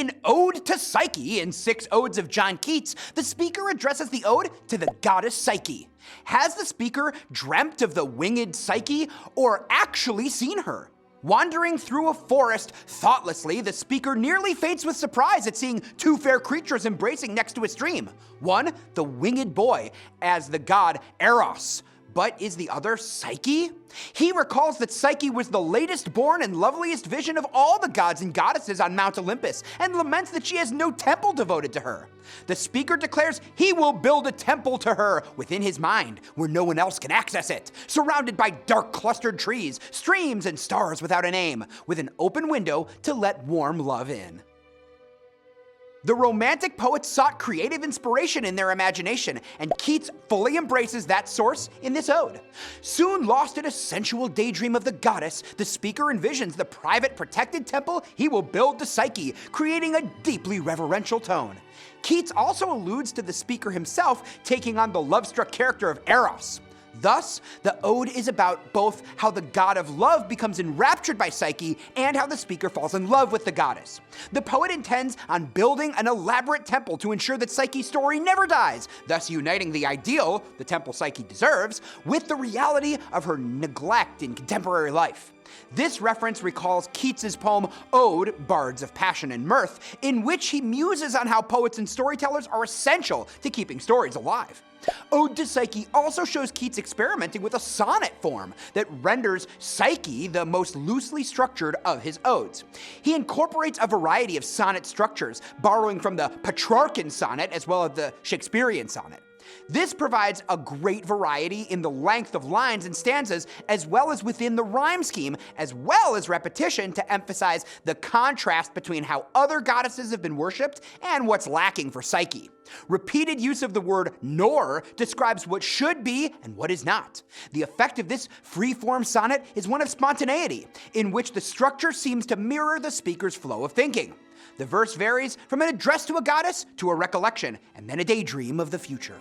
In Ode to Psyche, in 6 Odes of John Keats, the speaker addresses the ode to the goddess Psyche. Has the speaker dreamt of the winged Psyche, or actually seen her? Wandering through a forest thoughtlessly, the speaker nearly faints with surprise at seeing 2 fair creatures embracing next to a stream. One, the winged boy, as the god Eros. But is the other Psyche? He recalls that Psyche was the latest born and loveliest vision of all the gods and goddesses on Mount Olympus, and laments that she has no temple devoted to her. The speaker declares he will build a temple to her within his mind, where no one else can access it, surrounded by dark clustered trees, streams, and stars without a name, with an open window to let warm love in. The Romantic poets sought creative inspiration in their imagination, and Keats fully embraces that source in this ode. Soon lost in a sensual daydream of the goddess, the speaker envisions the private protected temple he will build to Psyche, creating a deeply reverential tone. Keats also alludes to the speaker himself taking on the love-struck character of Eros. Thus, the ode is about both how the god of love becomes enraptured by Psyche and how the speaker falls in love with the goddess. The poet intends on building an elaborate temple to ensure that Psyche's story never dies, thus uniting the ideal, the temple Psyche deserves, with the reality of her neglect in contemporary life. This reference recalls Keats's poem Ode, Bards of Passion and Mirth, in which he muses on how poets and storytellers are essential to keeping stories alive. Ode to Psyche also shows Keats experimenting with a sonnet form that renders Psyche the most loosely structured of his odes. He incorporates a variety of sonnet structures, borrowing from the Petrarchan sonnet as well as the Shakespearean sonnet. This provides a great variety in the length of lines and stanzas, as well as within the rhyme scheme, as well as repetition to emphasize the contrast between how other goddesses have been worshipped and what's lacking for Psyche. Repeated use of the word nor describes what should be and what is not. The effect of this free-form sonnet is one of spontaneity, in which the structure seems to mirror the speaker's flow of thinking. The verse varies from an address to a goddess to a recollection, and then a daydream of the future.